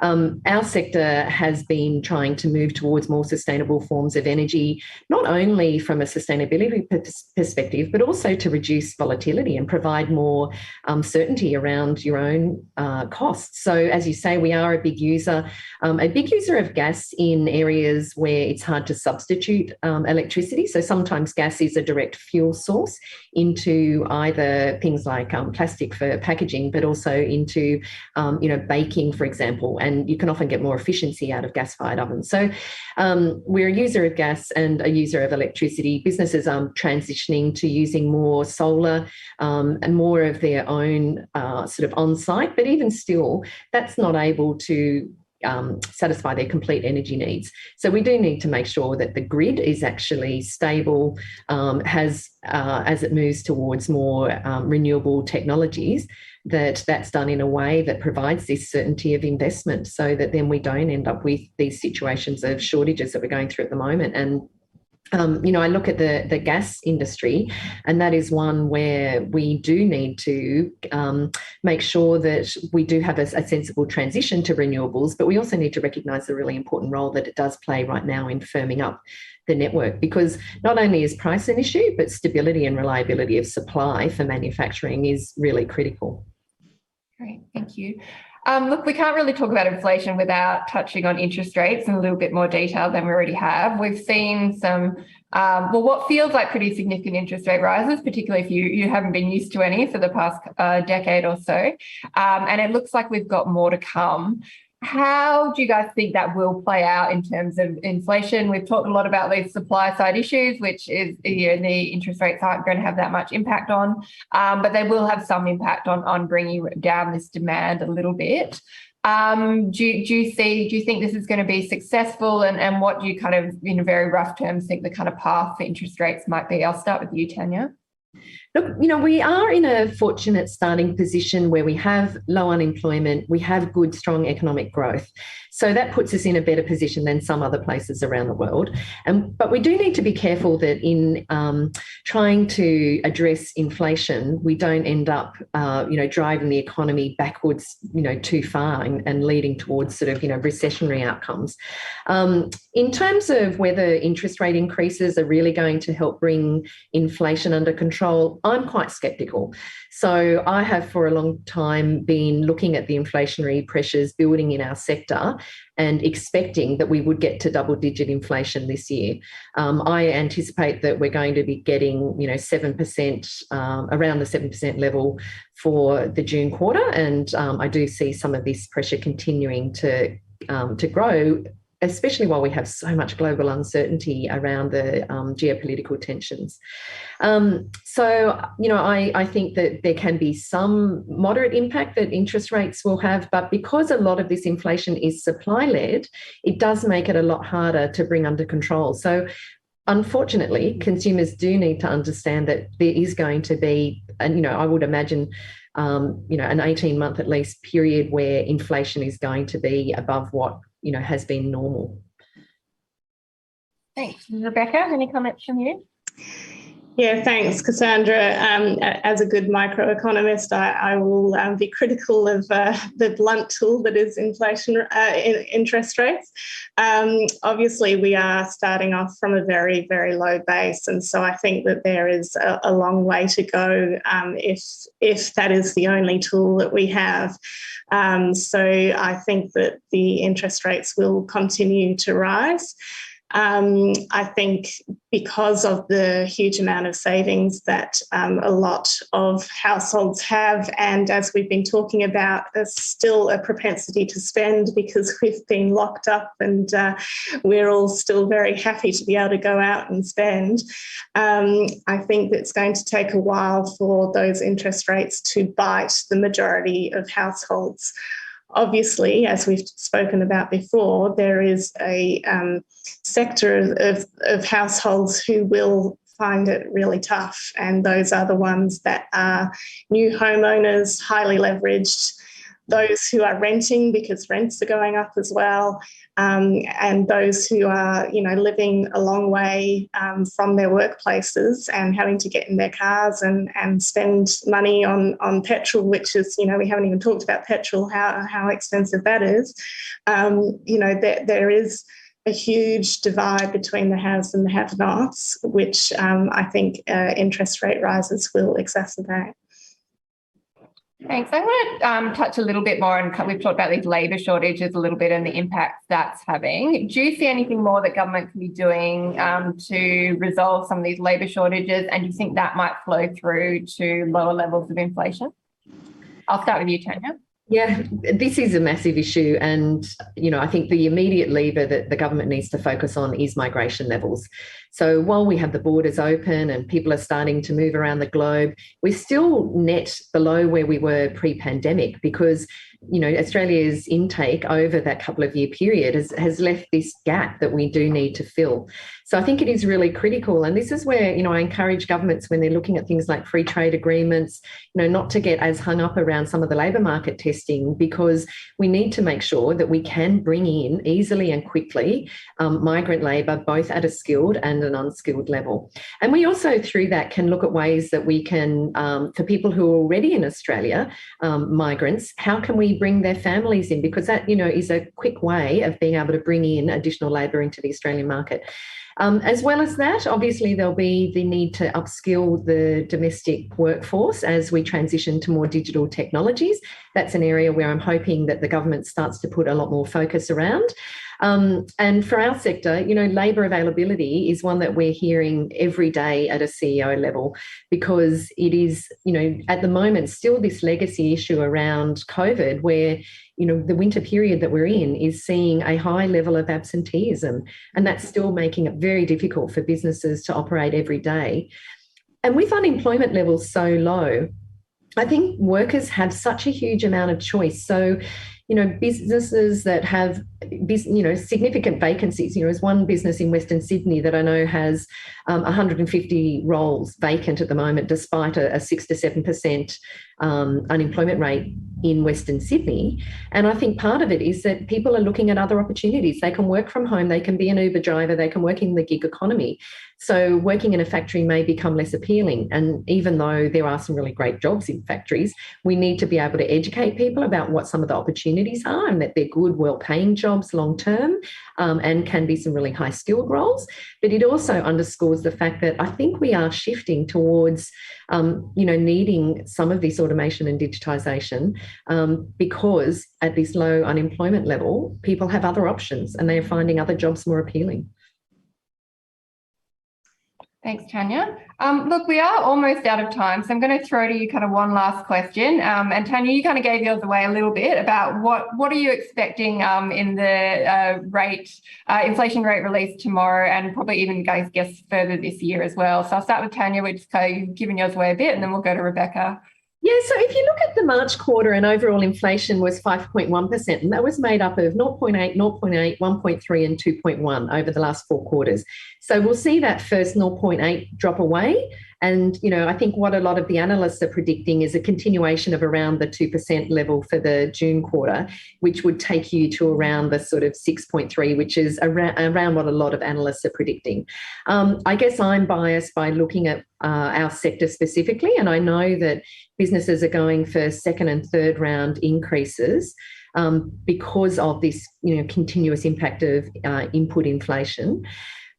Our sector has been trying to move towards more sustainable forms of energy, not only from a sustainability perspective, but also to reduce volatility and provide more certainty around your own costs. So, as you say, we are a big user of gas in areas where it's hard to substitute electricity. So sometimes gas is a direct fuel source into either things like plastic for packaging, but also into, baking, for example, and you can often get more efficiency out of gas-fired ovens. So we're a user of gas and a user of electricity. Businesses are transitioning to using more solar and more of their own sort of on-site, but even still, that's not able to satisfy their complete energy needs. So we do need to make sure that the grid is actually stable as it moves towards more renewable technologies, that's done in a way that provides this certainty of investment so that then we don't end up with these situations of shortages that we're going through at the moment. And I look at the gas industry, and that is one where we do need to make sure that we do have a sensible transition to renewables, but we also need to recognise the really important role that it does play right now in firming up the network, because not only is price an issue, but stability and reliability of supply for manufacturing is really critical. Great, thank you. Look, we can't really talk about inflation without touching on interest rates in a little bit more detail than we already have. We've seen some, what feels like pretty significant interest rate rises, particularly if you haven't been used to any for the past decade or so. And it looks like we've got more to come. How do you guys think that will play out in terms of inflation? We've talked a lot about these supply side issues, which is the interest rates aren't going to have that much impact on, but they will have some impact on bringing down this demand a little bit. Do you think this is going to be successful, and what do you kind of, in very rough terms, think the kind of path for interest rates might be? I'll start with you, Tanya. Look, we are in a fortunate starting position where we have low unemployment, we have good, strong economic growth. So that puts us in a better position than some other places around the world. But we do need to be careful that in trying to address inflation, we don't end up, driving the economy backwards, too far and leading towards sort of, recessionary outcomes. In terms of whether interest rate increases are really going to help bring inflation under control, I'm quite sceptical. So I have for a long time been looking at the inflationary pressures building in our sector and expecting that we would get to double-digit inflation this year. I anticipate that we're going to be getting, 7%, around the 7% level for the June quarter, and I do see some of this pressure continuing to grow, especially while we have so much global uncertainty around the geopolitical tensions. I think that there can be some moderate impact that interest rates will have, but because a lot of this inflation is supply-led, it does make it a lot harder to bring under control. So unfortunately, consumers do need to understand that there is going to be, and I would imagine, an 18-month at least period where inflation is going to be above what has been normal. Thanks. Rebecca, any comments from you? Yeah, thanks, Cassandra. As a good microeconomist, I will be critical of the blunt tool that is inflation interest rates. Obviously, we are starting off from a very, very low base, and so I think that there is a long way to go if that is the only tool that we have. So I think that the interest rates will continue to rise. I think because of the huge amount of savings that a lot of households have, and as we've been talking about, there's still a propensity to spend because we've been locked up and we're all still very happy to be able to go out and spend. I think it's going to take a while for those interest rates to bite the majority of households. Obviously, as we've spoken about before, there is a sector of households who will find it really tough, and those are the ones that are new homeowners, highly leveraged, those who are renting because rents are going up as well, and those who are, living a long way from their workplaces and having to get in their cars and spend money on petrol, which is, we haven't even talked about petrol, how expensive that is. There is a huge divide between the haves and the have-nots, which I think interest rate rises will exacerbate. Thanks. I want to touch a little bit more on, we've talked about these labour shortages a little bit and the impact that's having. Do you see anything more that government can be doing to resolve some of these labour shortages, and do you think that might flow through to lower levels of inflation? I'll start with you, Tanya. Yeah, this is a massive issue, and I think the immediate lever that the government needs to focus on is migration levels. So while we have the borders open and people are starting to move around the globe, we're still net below where we were pre-pandemic because Australia's intake over that couple of year period has left this gap that we do need to fill. So I think it is really critical. And this is where, I encourage governments when they're looking at things like free trade agreements, not to get as hung up around some of the labour market testing, because we need to make sure that we can bring in easily and quickly migrant labour, both at a skilled and an unskilled level. And we also, through that, can look at ways that we can, for people who are already in Australia, migrants, how can we bring their families in? Because that, is a quick way of being able to bring in additional labour into the Australian market. As well as that, obviously, there'll be the need to upskill the domestic workforce as we transition to more digital technologies. That's an area where I'm hoping that the government starts to put a lot more focus around. And for our sector, labour availability is one that we're hearing every day at a CEO level, because it is, at the moment, still this legacy issue around COVID where, the winter period that we're in is seeing a high level of absenteeism, and that's still making it very difficult for businesses to operate every day. And with unemployment levels so low, I think workers have such a huge amount of choice. So, businesses that have, significant vacancies, there's one business in Western Sydney that I know has 150 roles vacant at the moment, despite a 6 to 7% unemployment rate in Western Sydney. And I think part of it is that people are looking at other opportunities. They can work from home, they can be an Uber driver, they can work in the gig economy. So working in a factory may become less appealing. And even though there are some really great jobs in factories, we need to be able to educate people about what some of the opportunities are and that they're good, well-paying jobs long term, and can be some really high-skilled roles. But it also underscores the fact that I think we are shifting towards, needing some of this automation and digitisation, because at this low unemployment level, people have other options and they're finding other jobs more appealing. Thanks, Tanya. Look, we are almost out of time, so I'm going to throw to you kind of one last question. And Tanya, you kind of gave yours away a little bit about what are you expecting in the inflation rate release tomorrow, and probably even guess further this year as well. So I'll start with Tanya. We're just kind of giving yours away a bit, and then we'll go to Rebecca. Yeah, so if you look at the March quarter, and overall inflation was 5.1%, and that was made up of 0.8, 0.8, 1.3 and 2.1 over the last 4 quarters. So we'll see that first 0.8 drop away, And, I think what a lot of the analysts are predicting is a continuation of around the 2% level for the June quarter, which would take you to around the sort of 6.3, which is around what a lot of analysts are predicting. I guess I'm biased by looking at our sector specifically, and I know that businesses are going for second and third round increases because of this, continuous impact of input inflation.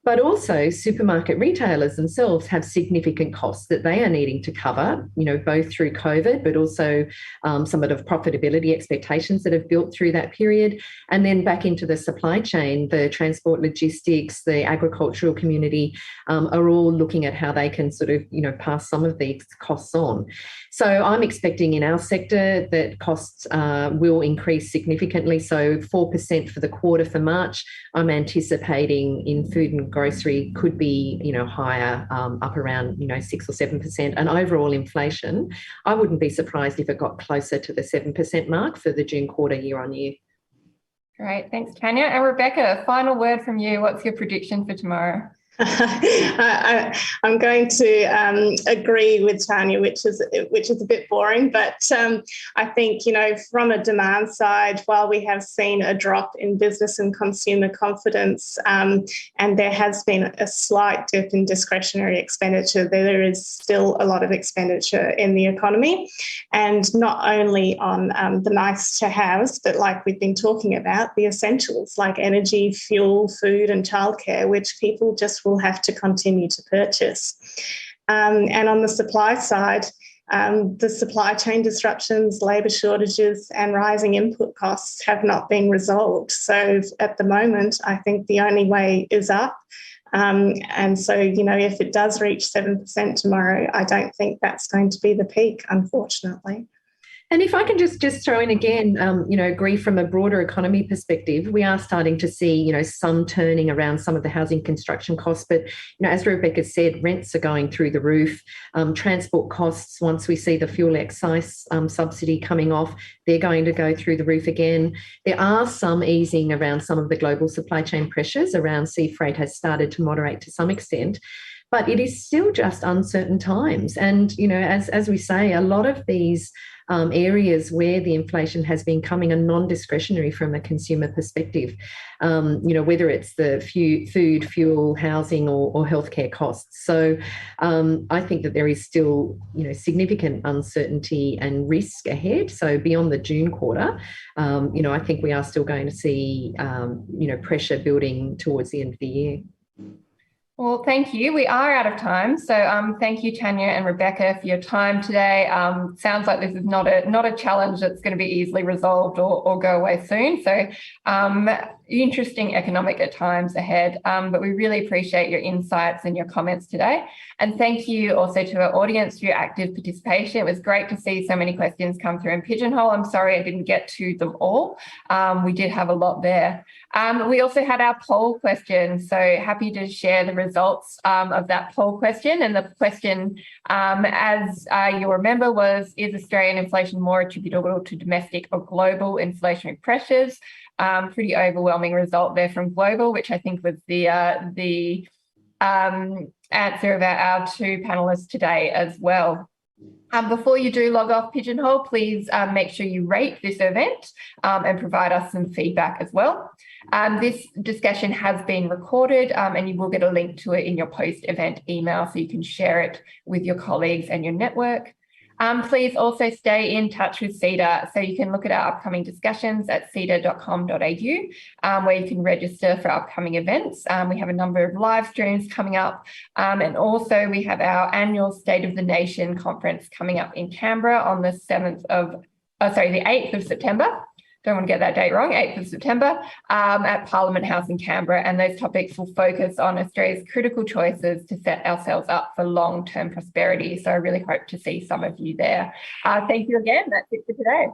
But also supermarket retailers themselves have significant costs that they are needing to cover, both through COVID, but also some of the profitability expectations that have built through that period. And then back into the supply chain, the transport logistics, the agricultural community are all looking at how they can sort of, pass some of these costs on. So I'm expecting in our sector that costs will increase significantly. So 4% for the quarter for March. I'm anticipating in food and grocery could be, higher, up around, 6 or 7%. And overall inflation, I wouldn't be surprised if it got closer to the 7% mark for the June quarter year on year. Great, thanks, Tanya. And Rebecca, final word from you. What's your prediction for tomorrow? I'm going to agree with Tanya, which is a bit boring, but I think, from a demand side, while we have seen a drop in business and consumer confidence, and there has been a slight dip in discretionary expenditure, there is still a lot of expenditure in the economy, and not only on the nice to haves, but like we've been talking about, the essentials like energy, fuel, food and childcare, which people just will have to continue to purchase. And on the supply side, the supply chain disruptions, labour shortages and rising input costs have not been resolved. So at the moment, I think the only way is up. And so, if it does reach 7% tomorrow, I don't think that's going to be the peak, unfortunately. And if I can just throw in again, agree from a broader economy perspective, we are starting to see, some turning around some of the housing construction costs. But, as Rebecca said, rents are going through the roof. Transport costs, once we see the fuel excise subsidy coming off, they're going to go through the roof again. There are some easing around some of the global supply chain pressures around sea freight has started to moderate to some extent. But it is still just uncertain times. And, as we say, a lot of these areas where the inflation has been coming are non-discretionary from a consumer perspective, whether it's the food, fuel, housing or healthcare costs. So I think that there is still, significant uncertainty and risk ahead. So beyond the June quarter, I think we are still going to see, pressure building towards the end of the year. Well, thank you. We are out of time. So thank you, Tanya and Rebecca, for your time today. Sounds like this is not a challenge that's going to be easily resolved or go away soon. So interesting economic at times ahead, but we really appreciate your insights and your comments today. And thank you also to our audience for your active participation. It was great to see so many questions come through in Pigeonhole. I'm sorry I didn't get to them all. We did have a lot there. We also had our poll question, so happy to share the results of that poll question. And the question, as you'll remember, was, is Australian inflation more attributable to domestic or global inflationary pressures? Pretty overwhelming result there from global, which I think was the answer of our two panellists today as well. Before you do log off Pigeonhole, please make sure you rate this event and provide us some feedback as well. This discussion has been recorded and you will get a link to it in your post-event email so you can share it with your colleagues and your network. Please also stay in touch with CEDA, so you can look at our upcoming discussions at ceda.com.au, where you can register for upcoming events. We have a number of live streams coming up, and also we have our annual State of the Nation conference coming up in Canberra on the 8th of September. Don't want to get that date wrong, 8th of September, at Parliament House in Canberra. And those topics will focus on Australia's critical choices to set ourselves up for long-term prosperity. So I really hope to see some of you there. Thank you again. That's it for today.